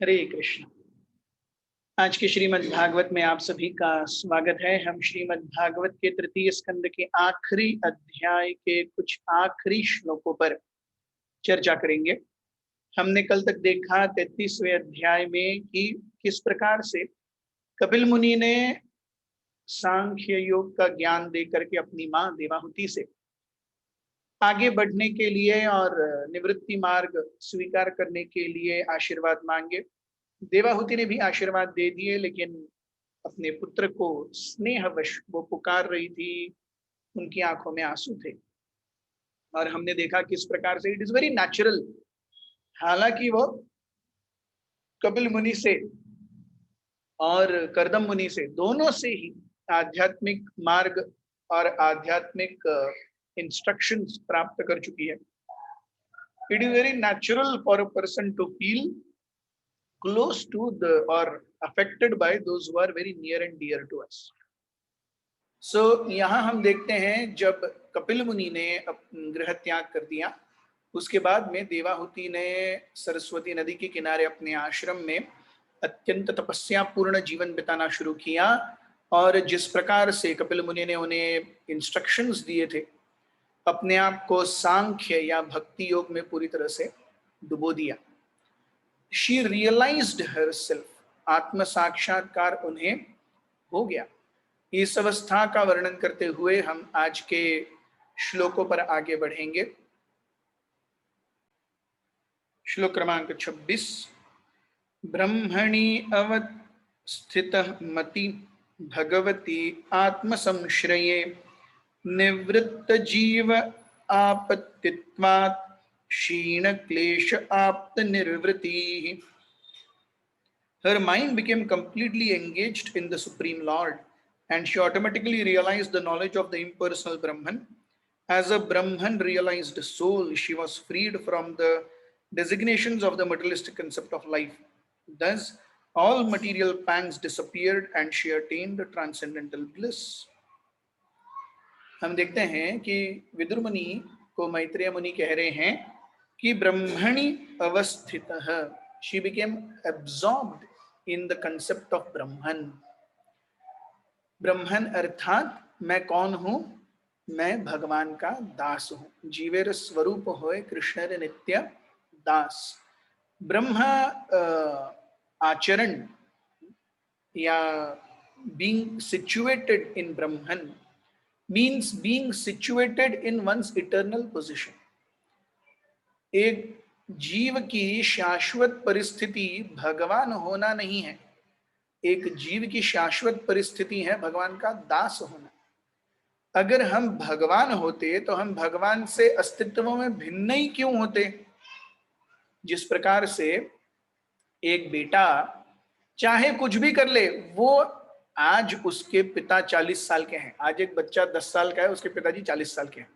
हरे कृष्ण। आज के श्रीमद् भागवत में आप सभी का स्वागत है। हम श्रीमद् भागवत के तृतीय स्कंद के आखिरी अध्याय के कुछ आखिरी श्लोकों पर चर्चा करेंगे। हमने कल तक देखा 33वें अध्याय में कि किस प्रकार से कपिल मुनि ने सांख्य योग का ज्ञान देकर के अपनी मां देवाहुति से आगे बढ़ने के लिए और निवृत्ति मार्ग स्वीकार करने के लिए आशीर्वाद मांगे। देवाहुति ने भी आशीर्वाद दे दिए, लेकिन अपने पुत्र को स्नेहवश वो पुकार रही थी, उनकी आंखों में आंसू थे। और हमने देखा किस प्रकार से इट इज वेरी नेचुरल, हालांकि वो कपिल मुनि से और कर्दम मुनि से दोनों से ही आध्यात्मिक मार्ग और आध्यात्मिक इंस्ट्रक्शंस प्राप्त कर चुकी है। It is very natural for a person to feel close to the or affected by those who are very near and dear to us. So यहाँ हम देखते हैं जब कपिल मुनि ने गृह त्याग कर दिया, उसके बाद में देवाहुति ने सरस्वती नदी के किनारे अपने आश्रम में अत्यंत तपस्या पूर्ण जीवन बिताना शुरू किया। और जिस प्रकार से कपिल मुनि ने उन्हें इंस्ट्रक्शंस दिए थे, अपने आप को सांख्य या भक्ति योग में पूरी तरह से डुबो दिया। She realized herself, आत्म साक्षात्कार उन्हें हो गया। इस अवस्था का वर्णन करते हुए हम आज के श्लोकों पर आगे बढ़ेंगे। श्लोक क्रमांक 26। ब्रह्मणि अवस्थितः मति भगवती आत्म संश्रये निवृत्त जीव आपत्तित्वात् क्षीण क्लेश आप्त निर्वृति। Her mind became completely engaged in the Supreme Lord, and she automatically realized the knowledge of the impersonal Brahman. As a Brahman realized soul, she was freed from the designations of the materialistic concept of life. Thus, all material pangs disappeared and she attained transcendental bliss. हम देखते हैं कि विदुर मुनि को मैत्रेय मुनि कह रहे हैं कि ब्रह्मणि अवस्थितः, she became absorbed in the concept of Brahman. ब्रह्मन अर्थात मैं कौन हूं? मैं भगवान का दास हूं। जीवेर स्वरूप होए कृष्णर नित्य दास। ब्रह्म आचरण या being situated in Brahman means being situated in one's eternal position. एक जीव की शाश्वत परिस्थिति भगवान होना नहीं है, एक जीव की शाश्वत परिस्थिति है भगवान का दास होना। अगर हम भगवान होते तो हम भगवान से अस्तित्व में भिन्न ही क्यों होते? जिस प्रकार से एक बेटा चाहे कुछ भी कर ले, वो आज उसके पिता 40 साल के हैं, आज एक बच्चा 10 साल का है, उसके पिताजी 40 साल के हैं।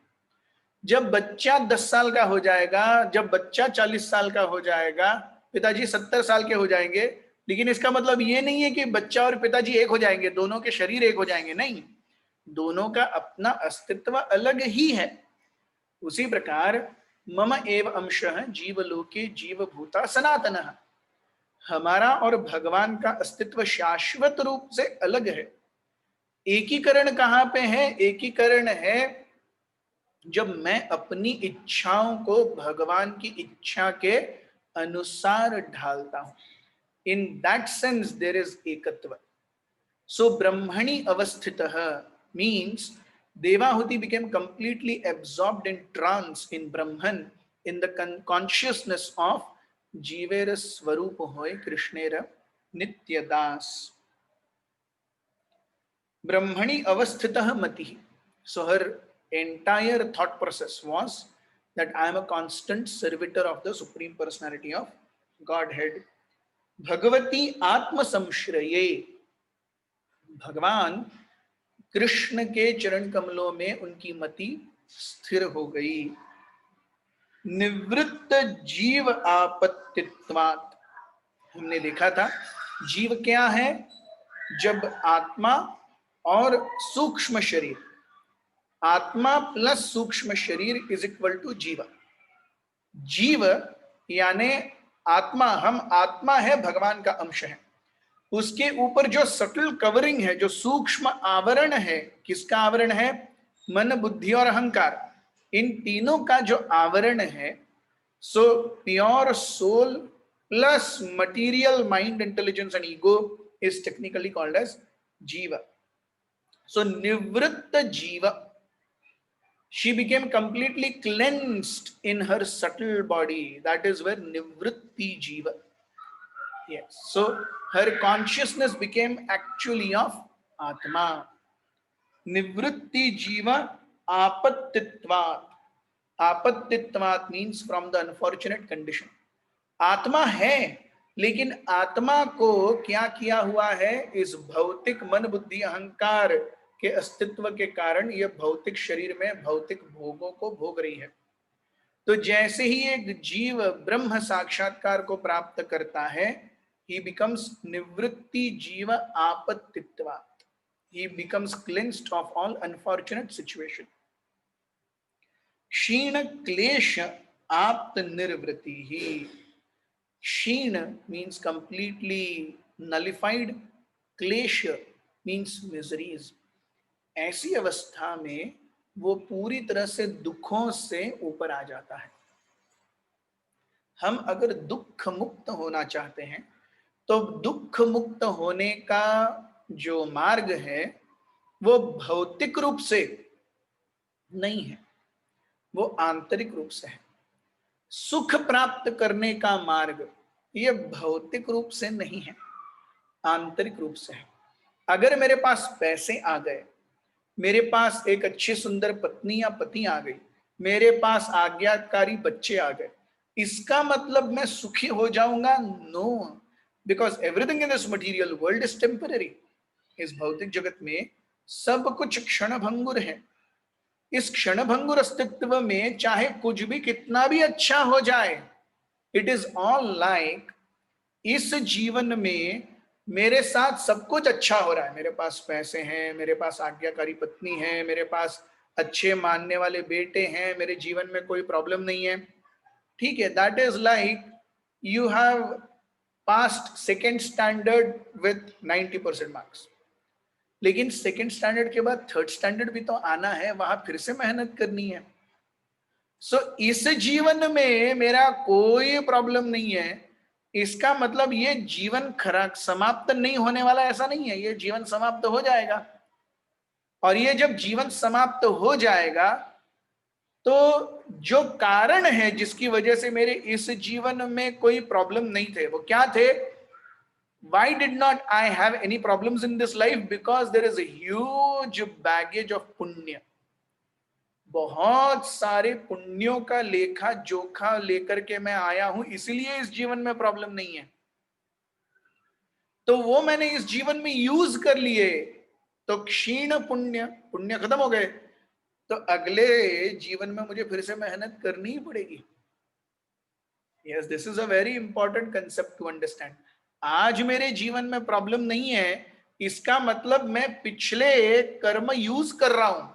जब बच्चा 10 साल का हो जाएगा, जब बच्चा 40 साल का हो जाएगा, पिताजी 70 साल के हो जाएंगे। लेकिन इसका मतलब ये नहीं है कि बच्चा और पिताजी एक हो जाएंगे, दोनों के शरीर एक हो जाएंगे, नहीं, दोनों का अपना अस्तित्व अलग ही है। उसी प्रकार मम एव अंशः जीवलोके जीवभूता सनातनः, हमारा और भगवान का अस्तित्व शाश्वत रूप से अलग है। एकीकरण कहां पे है? एकीकरण है जब मैं अपनी इच्छाओं को भगवान की इच्छा के अनुसार ढालता हूं। In that sense there is ekatva. So brahmani avasthitah means Devahuti became completely absorbed in trance in Brahman, in the consciousness of Jivera Swarupa hoy Krishnera Nitya Das. Brahmani avasthitah mati. So her entire thought process was that I am a constant servitor of the Supreme Personality of Godhead. Bhagwati आत्म संश्रये, भगवान कृष्ण के चरण कमलों में उनकी मति स्थिर हो गई। निवृत्त जीव आपत्तित्वात्, हमने देखा था जीव क्या है? जब आत्मा और सूक्ष्म शरीर, आत्मा प्लस सूक्ष्म शरीर इज इक्वल टू जीव। जीव यानी आत्मा, हम आत्मा है, भगवान का अंश है। उसके ऊपर जो सटल कवरिंग है, जो सूक्ष्म आवरण है, किसका आवरण है? मन, बुद्धि और अहंकार, इन तीनों का जो आवरण है, so pure soul plus material mind, intelligence and ego is technically called as jiva. So निवृत्त जीव, she became completely cleansed in her subtle body. That is where nivritti jiva. Yes, so her consciousness became actually of atma. Nivritti jiva apatitvat. Apatitvat means from the unfortunate condition. आत्मा है, लेकिन आत्मा को क्या किया हुआ है? इस भौतिक मन, बुद्धि, अहंकार के अस्तित्व के कारण यह भौतिक शरीर में भौतिक भोगों को भोग रही है. तो जैसे ही एक जीव ब्रह्म साक्षात्कार को प्राप्त करता है, he becomes निवृत्ति जीव आपत्तित्वात्. He becomes cleansed of all unfortunate situation. क्षीण क्लेश आप्त निर्वृत्ति ही. क्षीण means completely nullified, क्लेश means miseries. ऐसी अवस्था में वो पूरी तरह से दुखों से ऊपर आ जाता है. हम अगर दुख मुक्त होना चाहते हैं तो दुख मुक्त होने का जो मार्ग है वो भौतिक रूप से नहीं है, वो आंतरिक रूप से है. सुख प्राप्त करने का मार्ग ये भौतिक रूप से नहीं है, आंतरिक रूप से है. अगर मेरे पास पैसे आ गए, मेरे पास एक अच्छी सुंदर पत्नी या पति आ गई, मेरे पास आज्ञाकारी बच्चे आ गए, इसका मतलब मैं सुखी हो जाऊंगा? No, because everything in this material world is temporary. इस भौतिक जगत में सब कुछ क्षणभंगुर है. इस क्षणभंगुर अस्तित्व में चाहे कुछ भी कितना भी अच्छा हो जाए, इट इज ऑल लाइक इस जीवन में मेरे साथ सब कुछ अच्छा हो रहा है. मेरे पास पैसे हैं, मेरे पास आज्ञाकारी पत्नी है, मेरे पास अच्छे मानने वाले बेटे हैं, मेरे जीवन में कोई प्रॉब्लम नहीं है. ठीक है, that is like you have passed second standard with 90% marks. लेकिन सेकेंड स्टैंडर्ड के बाद थर्ड स्टैंडर्ड भी तो आना है, वहां फिर से मेहनत करनी है. सो इस जीवन में मेरा कोई प्रॉब्लम नहीं है, इसका मतलब ये जीवन खराब समाप्त नहीं होने वाला ऐसा नहीं है. ये जीवन समाप्त हो जाएगा, और ये जब जीवन समाप्त हो जाएगा तो जो कारण है जिसकी वजह से मेरे इस जीवन में कोई प्रॉब्लम नहीं थे, वो क्या थे? Why did not I have any problems in this life? Because there is a huge baggage of पुण्य. बहुत सारे पुण्यों का लेखा जोखा लेकर के मैं आया हूं, इसीलिए इस जीवन में प्रॉब्लम नहीं है. तो वो मैंने इस जीवन में यूज कर लिए, तो क्षीण पुण्य, पुण्य खत्म हो गए, तो अगले जीवन में मुझे फिर से मेहनत करनी ही पड़ेगी. Yes, this is a very important concept to understand. आज मेरे जीवन में प्रॉब्लम नहीं है, इसका मतलब मैं पिछले कर्म यूज कर रहा हूं,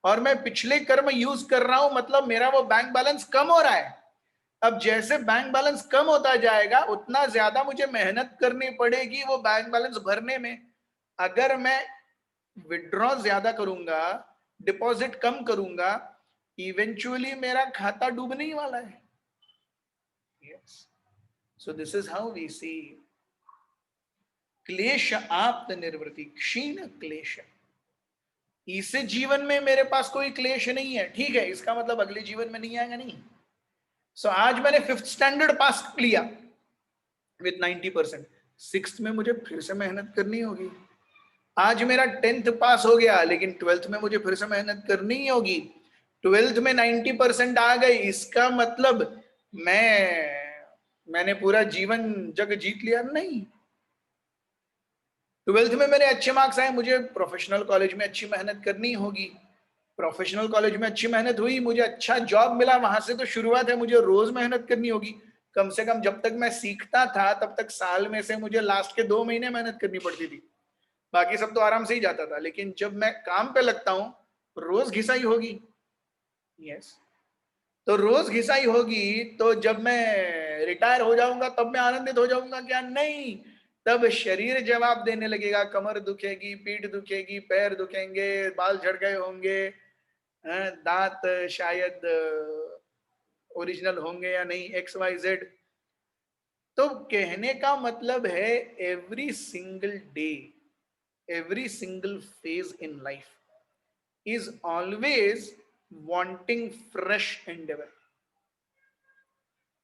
और मैं पिछले कर्म यूज कर रहा हूं मतलब मेरा वो बैंक बैलेंस कम हो रहा है. अब जैसे बैंक बैलेंस कम होता जाएगा उतना ज्यादा मुझे मेहनत करनी पड़ेगी वो बैंक बैलेंस भरने में. अगर मैं विड्रॉ ज्यादा करूंगा, डिपॉजिट कम करूंगा, इवेंचुअली मेरा खाता डूबने ही वाला है. Yes, so this is how we see क्लेश आप्त निर्वृत्ति, क्षीण क्लेश. इस जीवन में मेरे पास कोई क्लेश नहीं है, ठीक है, इसका मतलब अगले जीवन में नहीं आएगा नहीं. सो आज मैंने 5th स्टैंडर्ड पास लिया विथ 90%, 6th में मुझे फिर से मेहनत करनी होगी. आज मेरा 10th पास हो गया, लेकिन 12th में मुझे फिर से मेहनत करनी ही होगी. 12th में 90% आ गई, इसका मतलब मैंने पूरा जीवन जग जीत लिया? नहीं. 12th में मेरे अच्छे मार्क्स आए, मुझे प्रोफेशनल कॉलेज में अच्छी मेहनत करनी होगी. प्रोफेशनल कॉलेज में अच्छी मेहनत हुई, मुझे अच्छा जॉब मिला, वहां से तो शुरुआत है, मुझे रोज मेहनत करनी होगी. कम से कम जब तक मैं सीखता था तब तक साल में से मुझे लास्ट के 2 महीने मेहनत करनी पड़ती थी, बाकी सब तो आराम से ही जाता था. लेकिन जब मैं काम पे लगता हूं, रोज घिसाई होगी. यस, तो रोज घिसाई होगी, तो जब मैं मैं रिटायर हो जाऊंगा तब मैं आनंदित हो जाऊंगा क्या? नहीं, तब शरीर जवाब देने लगेगा, कमर दुखेगी, पीठ दुखेगी, पैर दुखेंगे, बाल झड़ गए होंगे, दांत शायद ओरिजिनल होंगे या नहीं, XYZ। तो कहने का मतलब है every single day, every single phase in life is always wanting fresh endeavor।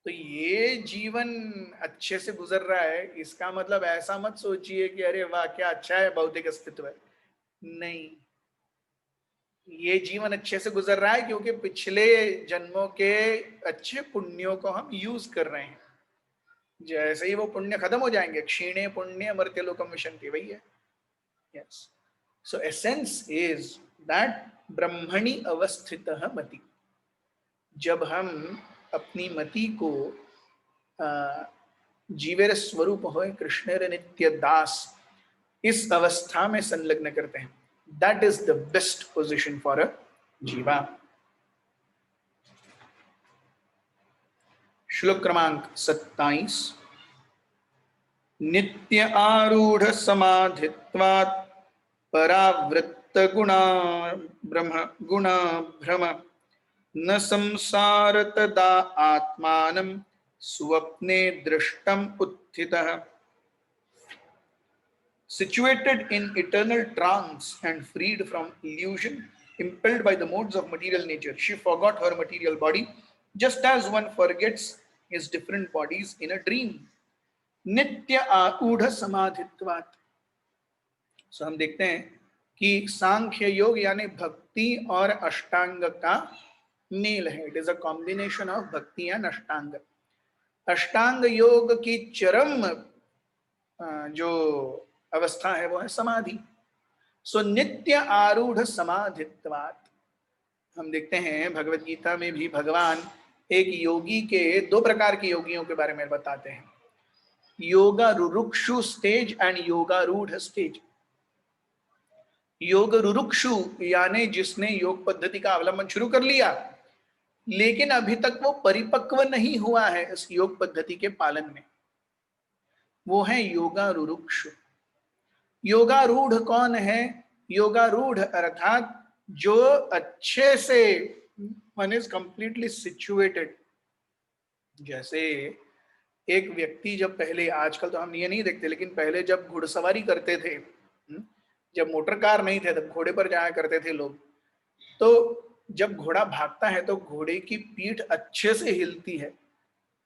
तो ये जीवन अच्छे से गुजर रहा है, इसका मतलब ऐसा मत सोचिए कि अरे वाह क्या अच्छा है भौतिक अस्तित्व है। नहीं, ये जीवन अच्छे से गुजर रहा है क्योंकि पिछले जन्मों के अच्छे पुण्यों को हम यूज कर रहे हैं। जैसे ही वो पुण्य खत्म हो जाएंगे, क्षीणे पुण्य मर्त्य लोकम विशन्ति, वही है। Yes, so essence is that ब्रह्मणि अवस्थितः मति। जब हम अपनी मति को जीवेर स्वरूप होए कृष्णेर नित्य दास, इस अवस्था में संलग्न करते हैं, that is the best position for a जीवा। श्लोक क्रमांक 27। नित्य आरूढ़ समाधित्वात् परावृत्त गुणा ब्रह्म गुणा भ्रम न संसार तदा आत्मानं स्वप्ने दृष्टम उत्थितः। Situated in eternal trance and freed from illusion, impelled by the modes of material nature, she forgot her material body, just as one forgets his different bodies in a dream. Nitya आऊढ़ समाधित्वात्। सो हम देखते हैं कि सांख्य योग यानी भक्ति और अष्टांग का mail है। It is a combination of भक्ति एंड अष्टांग। अष्टांग योग की चरम जो अवस्था है वो है समाधि। सो नित्य आरूढ़ समाधित्वात्। हम देखते हैं भगवत गीता में भी भगवान एक योगी के, दो प्रकार के योगियों के बारे में बताते हैं, योगा रुरुक्षु स्टेज एंड योगारूढ़ स्टेज। योग रुरुक्षु यानी जिसने योग पद्धति का अवलंबन शुरू कर लिया लेकिन अभी तक वो परिपक्व नहीं हुआ है इस योग पद्धति के पालन में, वो है योगा रुरुक्षु। योगारूढ़ कौन है? योगारूढ़ अर्थात जो अच्छे से वन इज कंप्लीटली सिचुएटेड। जैसे एक व्यक्ति जब पहले, आजकल तो हम ये नहीं देखते, लेकिन पहले जब घुड़सवारी करते थे, जब मोटर कार नहीं थे तब घोड़े पर जाया करते थे लोग, तो जब घोड़ा भागता है तो घोड़े की पीठ अच्छे से हिलती है।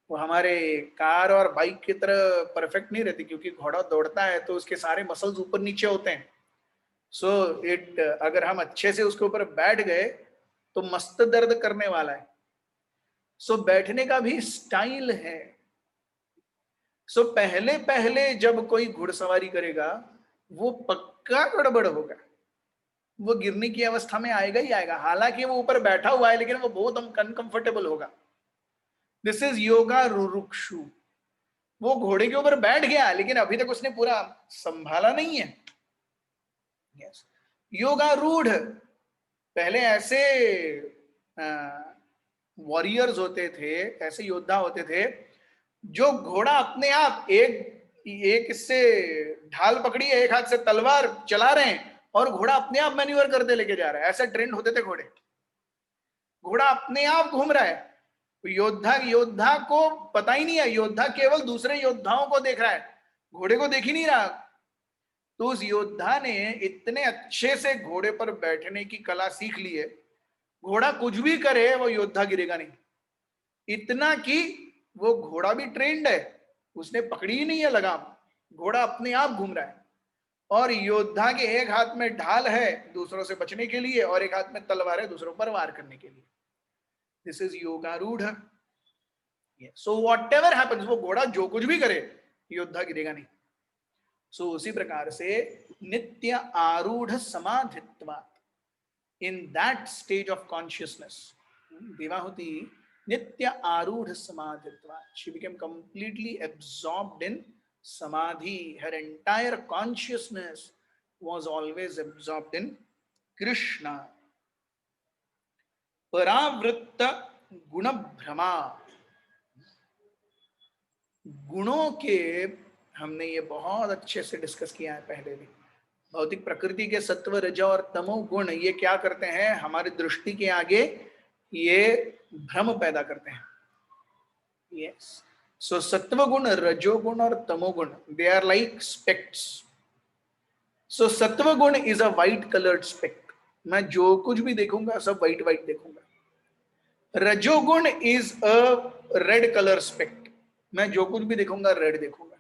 वो हमारे कार और बाइक की तरह परफेक्ट नहीं रहती क्योंकि घोड़ा दौड़ता है तो उसके सारे मसल्स ऊपर नीचे होते हैं। सो इट अगर हम अच्छे से उसके ऊपर बैठ गए तो मस्त दर्द करने वाला है। सो बैठने का भी स्टाइल है। सो पहले पहले जब कोई घुड़सवारी करेगा वो पक्का गड़बड़ होगा, वो गिरने की अवस्था में आएगा ही आएगा। हालांकि वो ऊपर बैठा हुआ है लेकिन वो बहुत अनकंफर्टेबल होगा। दिस इज योगा रुरुक्षु। वो घोड़े के ऊपर बैठ गया लेकिन अभी तक उसने पूरा संभाला नहीं है। यस, योगारूढ़ पहले ऐसे वॉरियर्स होते थे, ऐसे योद्धा होते थे जो घोड़ा अपने आप एक इससे ढाल पकड़ी है, एक हाथ से तलवार चला रहे हैं और घोड़ा अपने आप मैन्यूवर करते लेके जा रहा है। ऐसे ट्रेंड होते थे घोड़े, घोड़ा अपने आप घूम रहा है। योद्धा को पता ही नहीं है, योद्धा केवल दूसरे योद्धाओं को देख रहा है, घोड़े को देख ही नहीं रहा। तो उस योद्धा ने इतने अच्छे से घोड़े पर बैठने की कला सीख ली है, घोड़ा कुछ भी करे वो योद्धा गिरेगा नहीं। इतना कि वो घोड़ा भी ट्रेंड है, उसने पकड़ी ही नहीं है लगाम, घोड़ा अपने आप घूम रहा है। और योद्धा के एक हाथ में ढाल है दूसरों से बचने के लिए और एक हाथ में तलवार है दूसरों पर वार करने के लिए। दिस इज योगारूढ़। सो वॉट एवर हैपन्स, वो घोड़ा जो कुछ भी करे योद्धा गिरेगा नहीं। सो उसी प्रकार से नित्य आरूढ़ समाधित्वात्, in that stage of consciousness Devahuti नित्य आरूढ़ समाधित्वात्, she became completely absorbed in samadhi. Her entire consciousness was always absorbed in Krishna. परावृत्त गुण भ्रमा, गुणों के हमने ये बहुत अच्छे से डिस्कस किया है पहले भी। भौतिक प्रकृति के सत्व, रज और तमो गुण ये क्या करते हैं, हमारी दृष्टि के आगे ये भ्रम पैदा करते हैं। यस, सो सत्व गुण, रजोगुण और तमोगुण, they are like स्पेक्ट्स। So sattva guna is a white coloured specs, मैं जो कुछ भी देखूंगा सब व्हाइट व्हाइट देखूंगा। Rajoguna is a red colour specs, मैं जो कुछ भी देखूंगा रेड देखूंगा।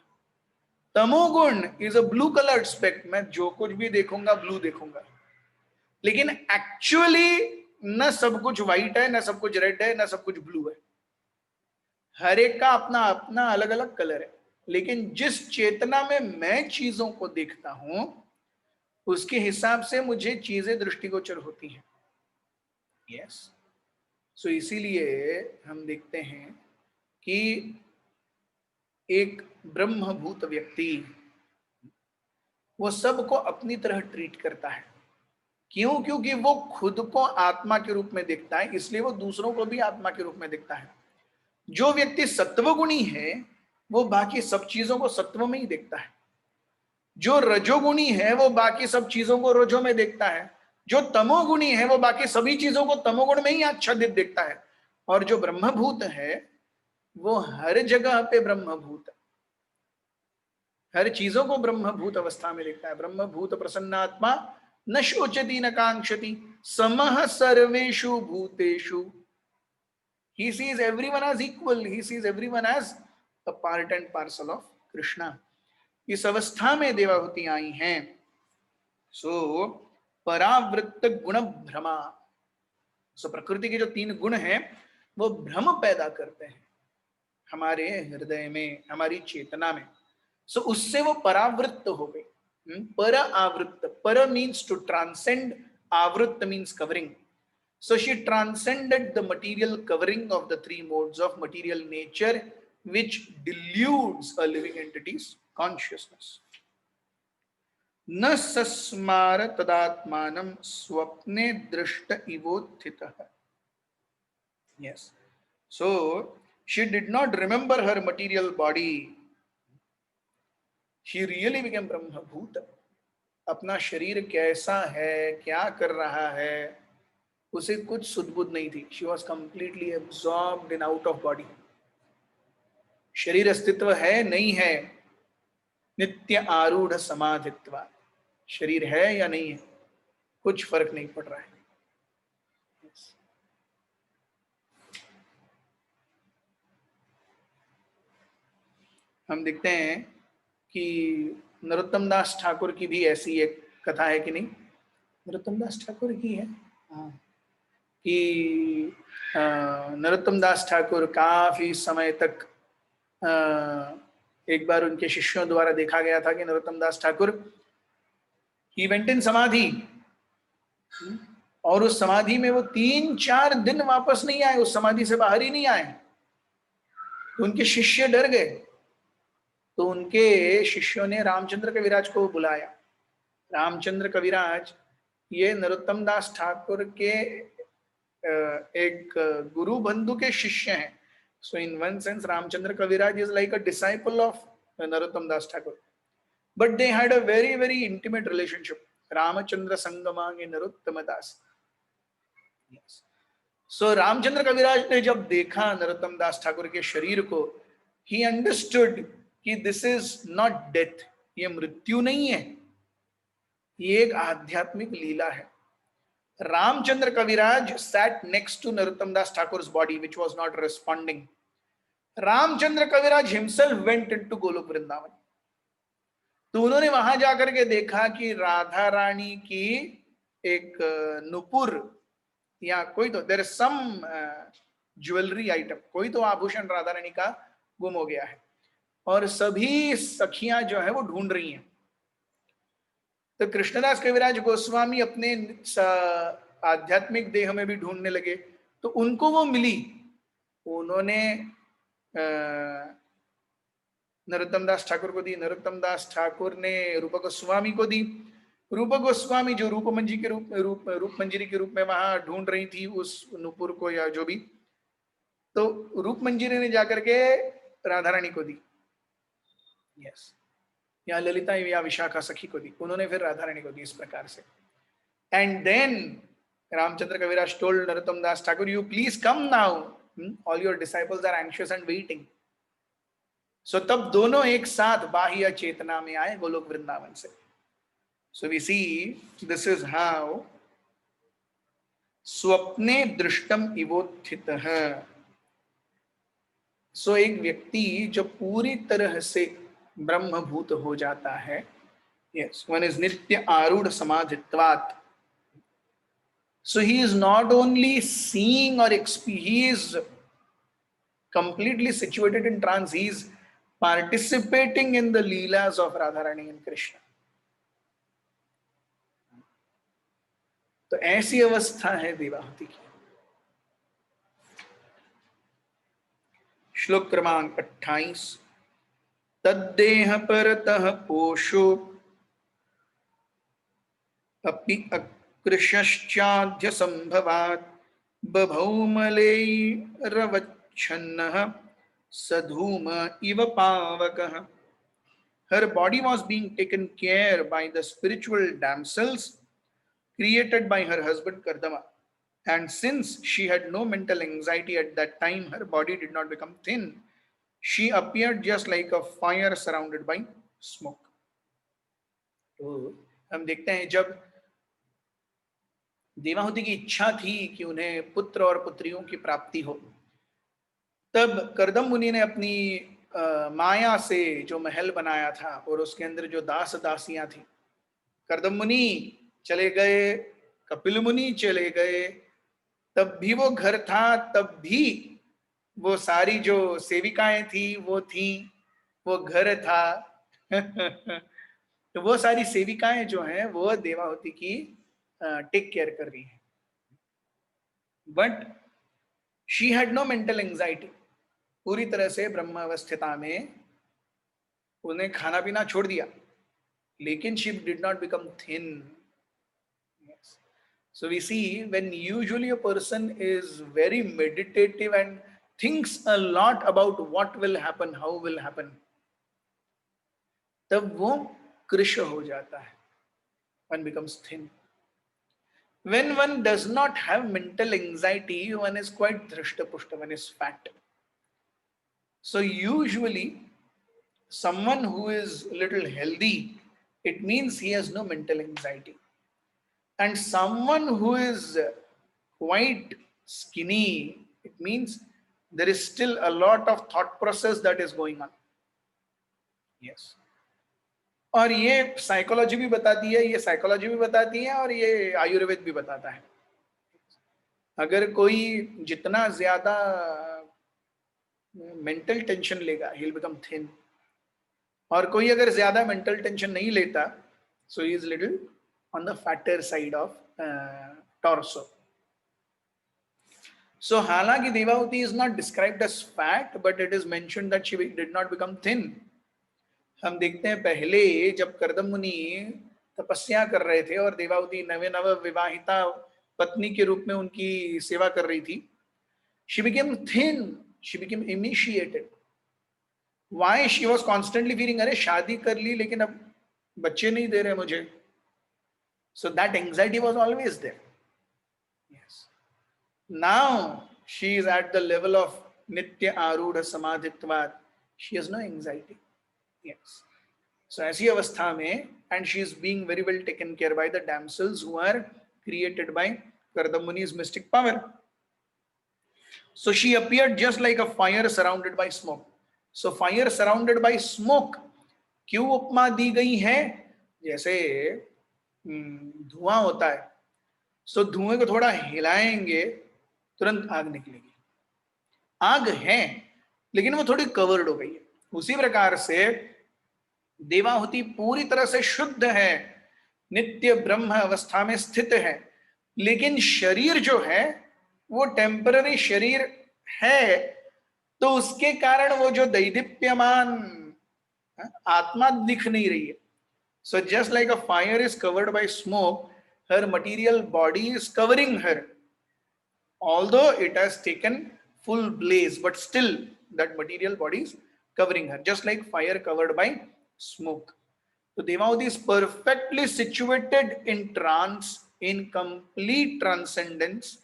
Tamoguna is a blue coloured specs, मैं जो कुछ भी देखूंगा ब्लू देखूंगा। लेकिन एक्चुअली न सब कुछ व्हाइट है, न सब कुछ रेड है, न सब कुछ ब्लू है। हर एक का अपना अपना अलग अलग कलर है। लेकिन जिस चेतना में मैं चीजों को देखता हूं उसके हिसाब से मुझे चीजें दृष्टिगोचर होती हैं। यस, सो इसीलिए हम देखते हैं कि एक ब्रह्मभूत व्यक्ति वो सबको अपनी तरह ट्रीट करता है। क्यों? क्योंकि वो खुद को आत्मा के रूप में देखता है, इसलिए वो दूसरों को भी आत्मा के रूप में देखता है। जो व्यक्ति सत्वगुणी है वो बाकी सब चीजों को सत्व में ही देखता है। जो रजोगुणी है वो बाकी सब चीजों को रजो में देखता है। जो तमोगुणी है वो बाकी सभी चीजों को तमोगुण में ही आच्छादित देखता है। और जो ब्रह्मभूत है वो हर जगह पे ब्रह्मभूत, हर चीजों को ब्रह्मभूत अवस्था में देखता है। ब्रह्मभूत प्रसन्नात्मा न शोचति न कांक्षति समः सर्वेषु भूतेषु। He sees everyone as equal. He sees everyone as a part and parcel of Krishna. इस अवस्था में देवाहुति आई हैं। सो परावृत्त गुण भ्रमा, सो प्रकृति के जो 3 गुण हैं वो भ्रम पैदा करते हैं हमारे हृदय में, हमारी चेतना में। सो उससे वो परावृत्त हो गई। पर आवृत्त, पर मीन्स टू ट्रांसेंड, आवृत्त means covering. So she transcended the material covering of the 3 modes of material nature which deludes a living entity's consciousness. न सस्मार तदात्मानं स्वप्ने दृष्ट इवोत्थितः। Yes. So she did not remember her material body. She really became Brahma Bhuta. अपना शरीर कैसा है, क्या कर रहा है, उसे कुछ सुध-बुध नहीं थी। She was completely absorbed in out of body. शरीर अस्तित्व है नहीं है, नित्य आरूढ़ समाधित्वा, शरीर है या नहीं है कुछ फर्क नहीं पड़ रहा है। हम देखते हैं कि नरोत्तम दास ठाकुर की भी ऐसी एक कथा है कि नहीं, नरोत्तम दास ठाकुर की है कि नरोत्तम दास ठाकुर काफी समय तक एक बार उनके शिष्यों द्वारा देखा गया था कि Narottam Das Thakur he went in समाधि, और उस समाधि में वो 3-4 दिन वापस नहीं आए, उस समाधि से बाहर ही नहीं आए। तो उनके शिष्य डर गए, तो उनके शिष्यों ने रामचंद्र कविराज को बुलाया। रामचंद्र कविराज ये नरोत्तम दास ठाकुर के एक गुरु बंधु के शिष्य हैं। So in one sense, Ramchandra Kaviraj is like a disciple of Narottam Das Thakur. But they had a very, very intimate relationship. Ramachandra Sangamange Narottama Das. Yes. So Ramchandra Kaviraj ने जब देखा नरोत्तम दास ठाकुर के शरीर को, he understood कि this is not death, ये मृत्यु नहीं है, ये एक आध्यात्मिक लीला है। Ramchandra Kaviraj sat next to Narottam Das Thakur's body, which was not responding. Ramchandra Kaviraj himself went into Golok Vrindavan. तो उन्होंने वहां जाकर के देखा कि राधा रानी की एक नुपुर या कोई तो there is some jewellery item, कोई तो आभूषण राधा रानी का गुम हो गया है, और सभी सखियां जो है वो ढूंढ रही हैं। तो कृष्णदास कविराज गोस्वामी अपने आध्यात्मिक देह में भी ढूंढने लगे, तो उनको वो मिली। उन्होंने नरोत्तम दास ठाकुर को दी, नरोत्तम दास ठाकुर ने रूप गोस्वामी को दी। रूप गोस्वामी जो रूप मंजरी के रूप में वहां ढूंढ रही थी उस नुपुर को या जो भी, तो रूप मंजरी ने जाकर के राधा रानी को दी। यस, या ललिता या विशाखा सखी को दी, उन्होंने फिर राधा रानी को दी इस प्रकार से। And then Ramchandra Kaviraj told Narottam Das Thakur, you please come now, all your disciples are anxious and waiting. सो तब दोनों एक साथ बाह्य चेतना में आए गोलोक वृंदावन से। So we see this is how स्वप्ने दृष्टम इवोत्थित है। सो एक व्यक्ति जो पूरी तरह से ब्रह्मभूत हो जाता है, यस, वन इज नित्य आरूढ़ समाधित्वात्। So he is not only seeing or he is completely situated in trance, he is participating in the leelas of Radharani and Krishna. तो ऐसी अवस्था है देवाहुति की। श्लोक क्रमांक 28, तद्देह परतः पोषो अपि कृशश्चाद्य संभवात् बभौमलैरवच्छन्नः सधूम इव पावकः। Her body was being taken care by the spiritual damsels created by her husband Kardama, and since she had no mental anxiety at that time, her body did not become thin. She appeared just like a fire surrounded by smoke. तो हम देखते हैं जब देवाहुति की इच्छा थी कि उन्हें पुत्र और पुत्रियों की प्राप्ति हो, तब करदम मुनि ने अपनी माया से जो महल बनाया था और उसके अंदर जो दास दासियां थी, करदम मुनि चले गए, कपिल मुनि चले गए, तब भी वो घर था, तब भी वो सारी जो सेविकाएं थी वो थी, वो घर था। तो वो सारी सेविकाएं जो हैं वो देवाहुति की टेक केयर कर रही हैं। But she had no mental anxiety, पूरी तरह से ब्रह्मावस्थिता में उन्हें खाना पीना छोड़ दिया, लेकिन she did not become thin. So we see when usually a person is very meditative and thinks a lot about what will happen, how will happen, तब वो कृश हो जाता है, one becomes thin. When one does not have mental anxiety, one is quite dhrishtapushta, one is fat. So usually someone who is a little healthy, it means he has no mental anxiety. And someone who is quite skinny, it means there is still a lot of thought process that is going on. Yes. और ये psychology भी बताती है, ये psychology भी बताती है और ये आयुर्वेद भी बताता है। अगर कोई जितना ज्यादा मेंटल टेंशन लेगा, he will become thin. और कोई अगर ज्यादा मेंटल टेंशन नहीं लेता, so he is little on the fatter side of torso. So हालांकि Devahuti is not described as fat, but it is mentioned that she did not become thin. हम देखते हैं पहले जब करदम मुनि तपस्या कर रहे थे और देवाहुति नव विवाहिता पत्नी के रूप में उनकी सेवा कर रही थी, she became thin, she became emaciated. Why? She was constantly feeling, अरे शादी कर ली लेकिन अब बच्चे नहीं दे रहे मुझे. So that anxiety was always there. Yes. Now she is at the level of Nitya Arudha Samadhitvat. She has no anxiety. Yes. So ऐसी अवस्था में, and she is being very well taken care by the damsels who are created by Kardam Muni's mystic power. So she appeared just like a fire surrounded by smoke. So fire surrounded by smoke क्यों उपमा दी गई है? जैसे धुआं होता है, सो धुएं को थोड़ा हिलाएंगे तुरंत आग निकलेगी। आग है लेकिन वो थोड़ी कवर्ड हो गई है। उसी प्रकार से देवाहुति पूरी तरह से शुद्ध है, नित्य ब्रह्म अवस्था में स्थित है, लेकिन शरीर जो है वो टेम्पररी शरीर है, तो उसके कारण वो जो दैदीप्यमान आत्मा दिख नहीं रही है। So just like a fire is covered by smoke, her material body is covering her. Although it has taken full blaze, but still that material body is covering her, just like fire covered by smoke. So Devahuti is perfectly situated in trance, in complete transcendence,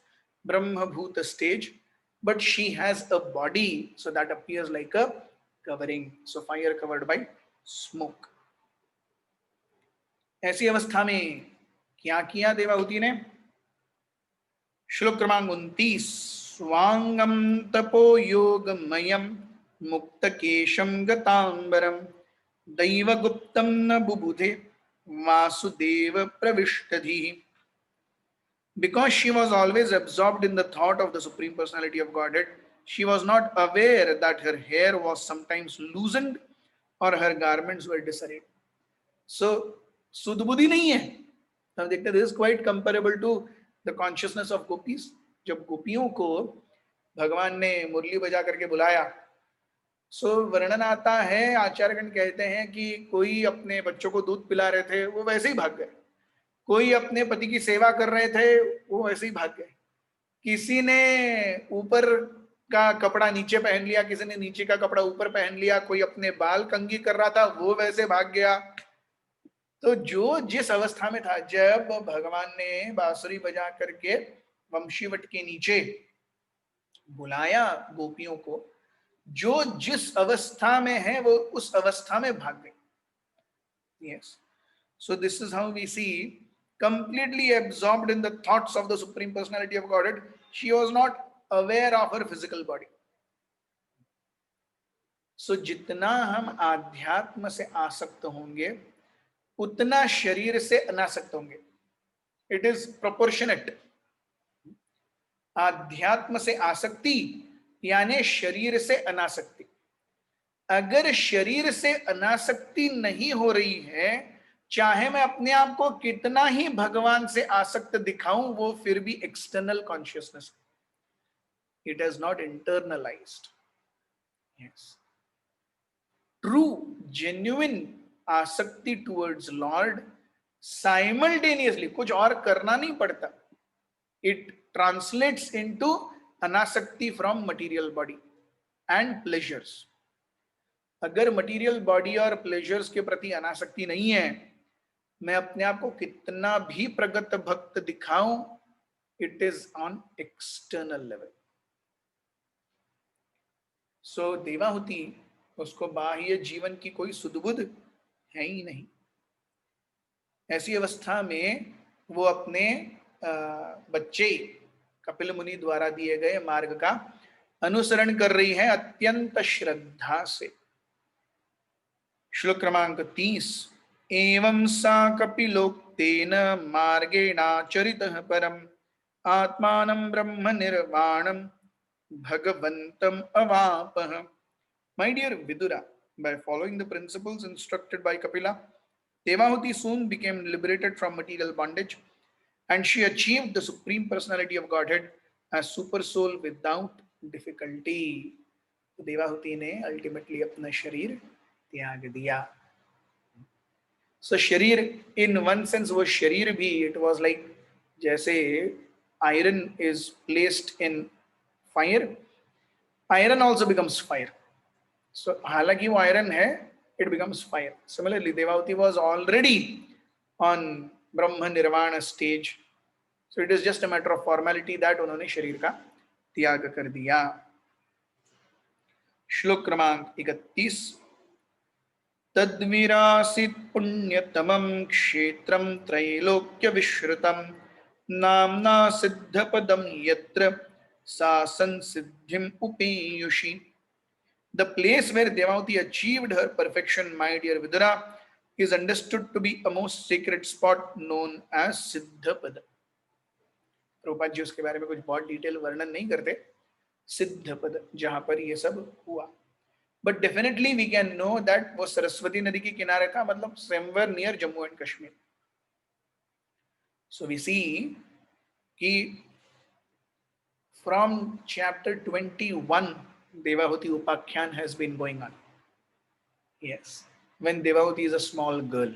Brahma Bhuta stage, but she has a body, so that appears like a covering. So fire covered by smoke. ऐसी अवस्था में क्या किया देवाहुति ने? श्लोक क्रमांक 29, स्वांगम तपो योगमयम मुक्तकेशम गतांबरम दैवगुप्तम न बुबुधे Vasudev प्रविष्टधि. Because she was always absorbed in the thought of the Supreme Personality of Godhead, she was not aware that her hair was sometimes loosened or her garments were disarrayed. So सुदबुद्धि नहीं है. हम देखते हैं this is quite comparable to the consciousness of gopis. जब गोपियों को भगवान ने मुरली बजा करके बुलाया, सो वर्णन आता है, आचार्यगण कहते हैं कि कोई अपने बच्चों को दूध पिला रहे थे, वो वैसे ही भाग गए. कोई अपने पति की सेवा कर रहे थे, वो वैसे ही भाग गए. किसी ने ऊपर का कपड़ा नीचे पहन लिया, किसी ने नीचे का कपड़ा ऊपर पहन लिया, कोई अपने बाल कंघी कर रहा था, वो वैसे भाग गया. तो जो जिस अवस्था में था, जब भगवान ने बांसुरी बजा करके वंशीवट के नीचे बुलाया गोपियों को, जो जिस अवस्था में है वो उस अवस्था में भाग गई. Yes, so this is how we see, completely absorbed in the thoughts of the Supreme Personality of Godhead. She was not aware of her physical body. So जितना हम आध्यात्म से आसक्त होंगे, उतना शरीर से अनासक्त होंगे. It is proportionate. आध्यात्म से आसक्ति यानी शरीर से अनासक्ति. अगर शरीर से अनासक्ति नहीं हो रही है, चाहे मैं अपने आप को कितना ही भगवान से आसक्त दिखाऊं, वो फिर भी external consciousness. It has not internalised. Yes, true genuine आसक्ति टुवर्ड्स लॉर्ड साइमल्टेनियसली, कुछ और करना नहीं पड़ता. It translates into Anasakti from material body and pleasures. अगर मटेरियल बॉडी और प्लेजर्स के प्रति अनासक्ति नहीं है, मैं अपने आप को कितना भी प्रगत भक्त दिखाऊं, it is on external level. So Devahuti, उसको बाह्य जीवन की कोई सुदबुद है ही नहीं. ऐसी अवस्था में वो अपने बच्चे कपिल मुनि द्वारा दिए गए मार्ग का अनुसरण कर रही है अत्यंत श्रद्धा से. श्लोक क्रमांक 30, एवं सा कपिलोक्तेन मार्गेणाचरितः परम आत्मानं ब्रह्म निर्वाणं भगवन्तं अवापः. My dear Vidura, by following the principles instructed by Kapila, Devahuti soon became liberated from material bondage, and she achieved the Supreme Personality of Godhead as super soul without difficulty. Devahuti ने ultimately अपना शरीर त्याग दिया. So शरीर in one sense वो शरीर भी, it was like जैसे iron is placed in fire, iron also becomes fire. So हालांकि वो आयरन है, it becomes fire. Similarly, Devahuti was already on ब्रह्म निर्वाण stage. So it is just a matter of formality that उन्होंने शरीर का त्याग कर दिया. श्लोक क्रमांक 31, तद्विरासित पुण्यतमं क्षेत्रं त्रैलोक्य विश्रुतं नाम्ना सिद्धपदं यत्र सा संसिद्धिम उपेयुषि. The place where Devahuti achieved her perfection, my dear Vidura, is understood to be a most sacred spot known as Siddhapada. Prabhupada ji उसके बारे में कुछ बहुत डिटेल वर्णन नहीं करते, सिद्धपद जहां पर ये सब हुआ. But definitely we can know that वो सरस्वती नदी के किनारे था, मतलब somewhere near Jammu and Kashmir. So we see कि from chapter 21 Devahuti Upakhyan has been going on. Yes, when Devahuti is a small girl.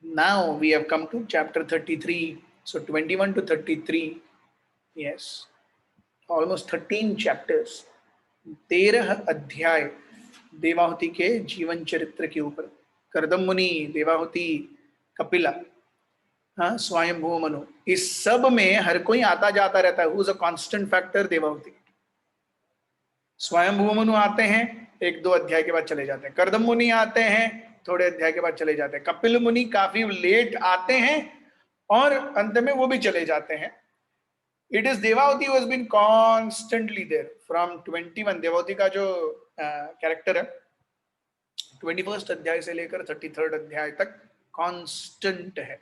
Now we have come to chapter 33. So 21 to 33. Yes, almost 13 chapters. 13 अध्याय देवाहुति के जीवन चरित्र के ऊपर। कर्दम मुनि, देवाहुति, कपिला, हाँ, स्वयंभू मनु, इस सब में हर कोई आता जाता रहता है। Who is a constant factor? Devahuti. Swayambhu Manu आते हैं, एक दो अध्याय के बाद चले जाते हैं। कर्दम मुनि आते हैं, थोड़े अध्याय के बाद चले जाते हैं। कपिल मुनि काफी लेट आते हैं और अंत में वो भी चले जाते हैं। It is Devavati who has been constantly there from 21। Devavati का जो कैरेक्टर है 21st अध्याय से लेकर 33rd अध्याय तक कांस्टेंट है।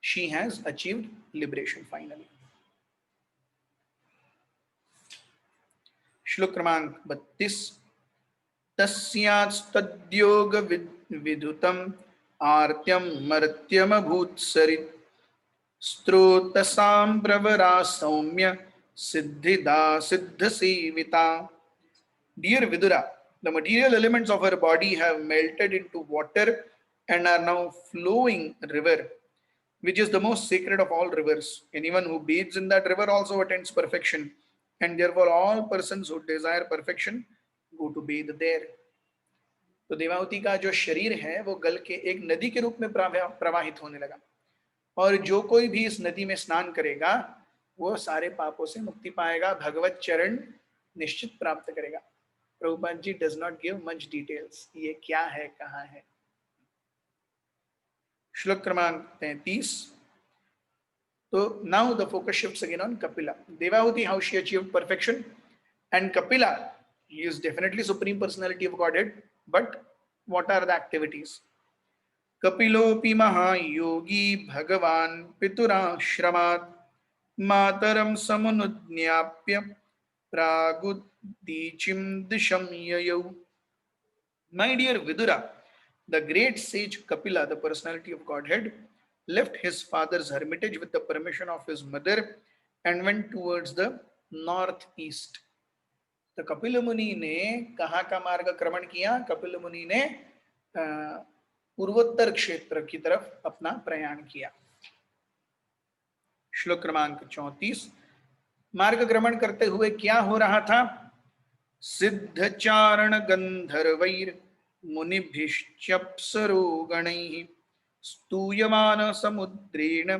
She has achieved liberation finally. श्लोक क्रमांक 32। तस्यास्तद्योग विदुतम आर्त्यम मर्त्यमभूत्सरित् स्त्रोतसां प्रवरा सौम्य सिद्धिदा सिद्धसेविता। Dear Vidura, the material elements of her body have melted into water and are now flowing river, which is the most sacred of all rivers. Anyone who bathes in that river also attains perfection, and therefore all persons who desire perfection go to bathe there. तो देवावती का जो शरीर है वो गल के एक नदी के रूप में प्रवाहित होने लगा, और जो कोई भी इस नदी में स्नान करेगा वो सारे पापों से मुक्ति पाएगा, भगवत चरण निश्चित प्राप्त करेगा। Prabhupada ji does not give much details, ये क्या है, कहाँ है। श्लोक क्रमांक 33। तो now the focus shifts again on Kapila. Devahuti, how she achieved perfection, and Kapila, he is definitely supreme personality of Godhead, but what are the activities? कपिलोपि महायोगी भगवान पितुराश्रमात् मातरम समुन्ज्ञाप्य प्रागुदीचिम दिशम ययौ। My dear Vidura, the great sage Kapila, the personality of Godhead, left his father's hermitage with the permission of his mother and went towards the northeast. तो कपिल मुनि ने कहाँ का मार्ग क्रमण किया? कपिल मुनि ने पूर्वोत्तर क्षेत्र की तरफ अपना प्रयाण किया। श्लोक क्रमांक 34। मार्ग क्रमण करते हुए क्या हो रहा था? सिद्धचारण गंधर्वैर मुनिभिश्चप्सरो गणैः स्तूयमान समुद्रेण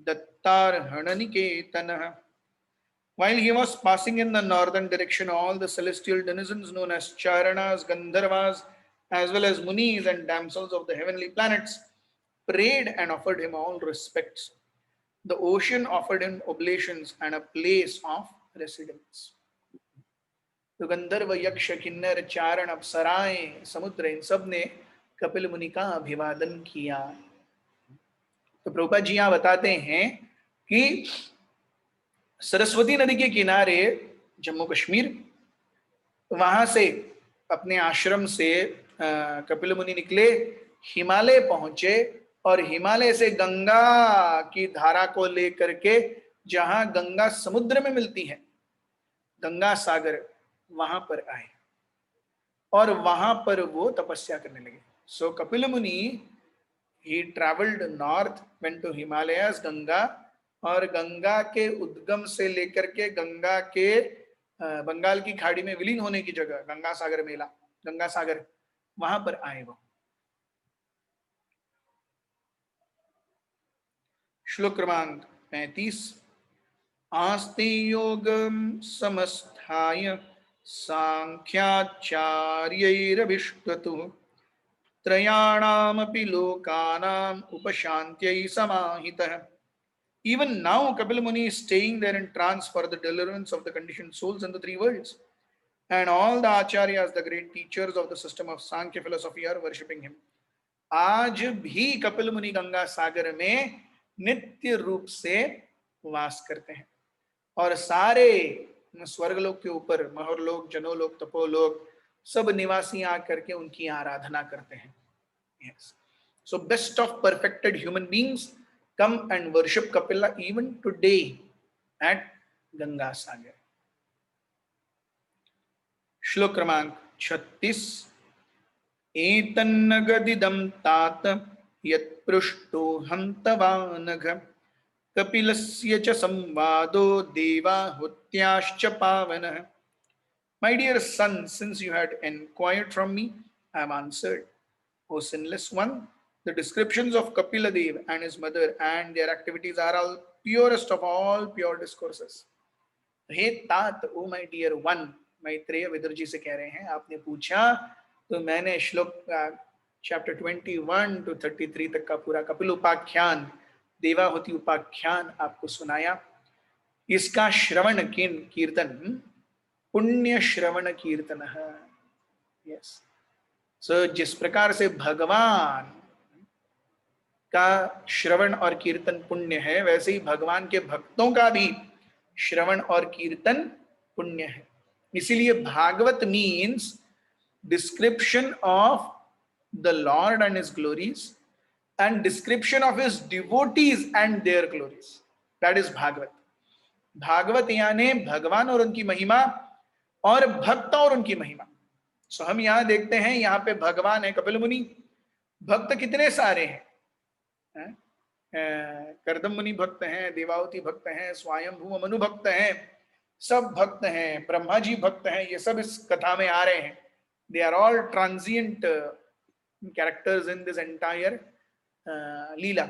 दत्तार्हणनिकेतनः। While he was passing in the northern direction, all the celestial denizens known as Charanas, Gandharvas, as well as Munis and damsels of the heavenly planets prayed and offered him all respects. The ocean offered him oblations and a place of residence. तो गंधर्व, यक्ष, किन्नर, चारण, अप्सराएं, समुद्र, इन सब ने कपिल मुनि का अभिवादन किया। तो प्रभुपाद जी यहाँ बताते हैं कि सरस्वती नदी के किनारे जम्मू कश्मीर, वहां से अपने आश्रम से कपिल मुनि निकले, हिमालय पहुंचे और हिमालय से गंगा की धारा को लेकर के जहां गंगा समुद्र में मिलती है, गंगा सागर, वहां पर आए और वहां पर वो तपस्या करने लगे। सो कपिल मुनि he travelled north, went to Himalayas, Ganga, और गंगा के उद्गम से लेकर के गंगा के बंगाल की खाड़ी में विलीन होने की जगह गंगा सागर मेला, गंगा सागर, वहां पर आए वो। श्लोक क्रमांक 35। आस्ते योगम समस्थाय सांख्याचार्यैरभिष्टतुः त्रयाणामपि लोकानाम उपशांत्यै समाहितः। Even now, Kapil Muni is staying there in trance for the deliverance of the conditioned souls in the three worlds. And all the acharyas, the great teachers of the system of Sankhya philosophy, are worshipping him. आज भी कपिल मुनि गंगा सागर में नित्य रूप से वास करते हैं और सारे स्वर्गलोक के ऊपर महरलोक, जनोलोक, तपोलोक, सब निवासी आकर के उनकी आराधना करते हैं। Yes. So best of perfected human beings come and worship Kapila even today at Ganga Sagar. श्लोक क्रमांक 36। एतन्नगदिदं तात यत्पृष्टो हन्तवानघ कपिलस्य च संवादो देवाहुत्याश्च पावनः My dear son, since you had inquired from me, I have answered. O sinless one, the descriptions of Kapila Dev and his mother and their activities are all purest of all pure discourses. हे तात, O my dear one, Maitreya Vidur ji से कह रहे हैं, आपने पूछा तो मैंने श्लोक चैप्टर 21 to 33 तक का पूरा कपिल उपाख्यान, देवाहुति उपाख्यान आपको सुनाया। इसका श्रवण कीर्तन पुण्य श्रवण कीर्तन है। यस, सो जिस प्रकार से भगवान का श्रवण और कीर्तन पुण्य है, वैसे ही भगवान के भक्तों का भी श्रवण और कीर्तन पुण्य है। इसीलिए Bhagavat means description of the Lord and his glories and description of his devotees and their glories, that is Bhagavat. Bhagavat यानी भगवान और उनकी महिमा और भक्त और उनकी महिमा। सो हम यहां देखते हैं, यहां पे भगवान है, कपिल मुनि, भक्त कितने सारे हैं, कर्दम मुनि भक्त हैं, देवाहुति भक्त हैं, स्वयंभू मनु भक्त हैं, सब भक्त हैं, ब्रह्मा जी भक्त हैं, ये सब इस कथा में आ रहे हैं। They are all transient characters in this entire leela.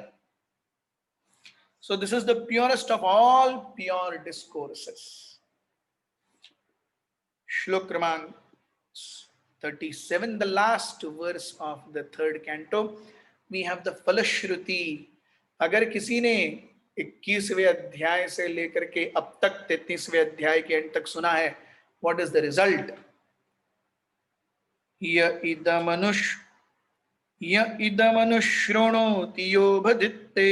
So this is the purest of all pure discourses. Shlok Kramank 37, the last verse of the third canto, we have the Falashruti. अगर किसी ने 21वें अध्याय से लेकर के अब तक 33वें अध्याय के अंत तक सुना है, what is the result? य इदमनुश्रोणोति यो भजित्ते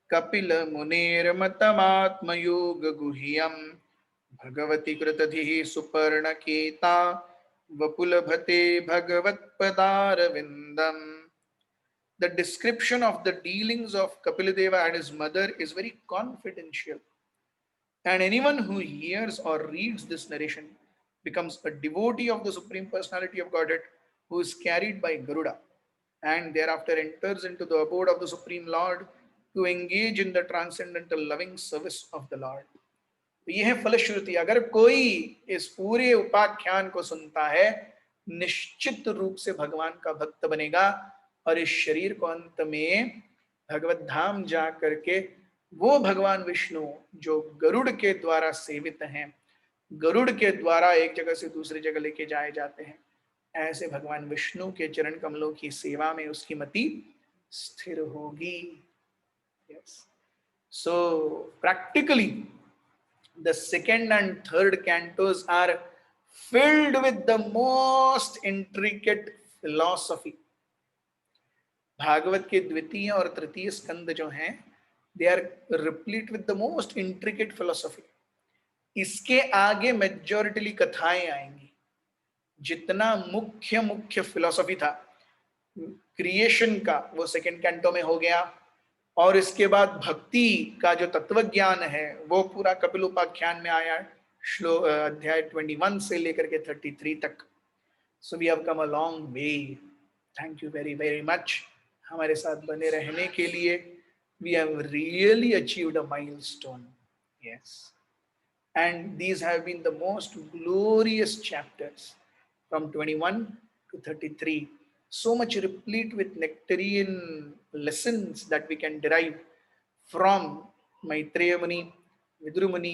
Kapil मुनेर्मतमात्मयोग गुह्यम Bhagwati कृतधिः सुपर्णकेता वपुलभते भगवत्पदारविंदम। The description of the dealings of Kapiladeva and his mother is very confidential, and anyone who hears or reads this narration becomes a devotee of the Supreme Personality of Godhead, who is carried by Garuda and thereafter enters into the abode of the Supreme Lord to engage in the transcendental loving service of the Lord. तो यह है फलश्रुति। अगर कोई इस पूरे उपाख्यान को सुनता है, निश्चित रूप से भगवान का भक्त बनेगा और इस शरीर को अंत में भगवत धाम जा करके वो भगवान विष्णु जो गरुड़ के द्वारा सेवित हैं, गरुड़ के द्वारा एक जगह से दूसरी जगह लेके जाए जाते हैं, ऐसे भगवान विष्णु के चरण कमलों की सेवा में उसकी मति स्थिर होगी। Yes. So practically the second and third cantos are filled with the most intricate philosophy. Bhagavat के द्वितीय और तृतीय स्कंद जो हैं, they are replete with the most intricate philosophy. इसके आगे मेजॉरिटली कथाएं आएंगी। जितना मुख्य मुख्य फिलॉसफी था क्रिएशन का, वो सेकंड कैंटो में हो गया, और इसके बाद भक्ति का जो तत्व ज्ञान है वो पूरा कपिल उपाख्यान में आया, श्लोक अध्याय 21 से लेकर के 33 तक। So we have come a long way. Thank you very very much हमारे साथ बने रहने के लिए। We have really achieved a milestone. Yes, and these have been the most glorious chapters from 21 to 33. So much replete with nectarian lessons that we can derive from Maitreya Muni, Vidur Muni,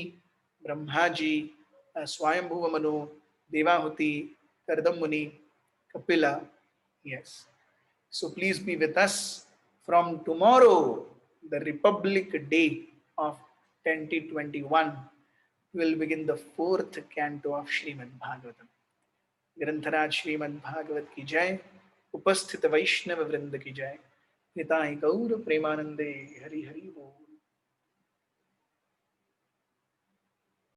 Brahmaji, Swayambhuva Manu, Devahuti, Kardam Muni, Kapila. Yes. So please be with us from tomorrow, the Republic Day of 2021. We will begin the 4th canto of Srimad Bhagavatam. ग्रंथराज श्रीमद् भागवत की जय, उपस्थित वैष्णव वृंद की जय। निताई गौर प्रेमानंदे। हरि हरि बोल।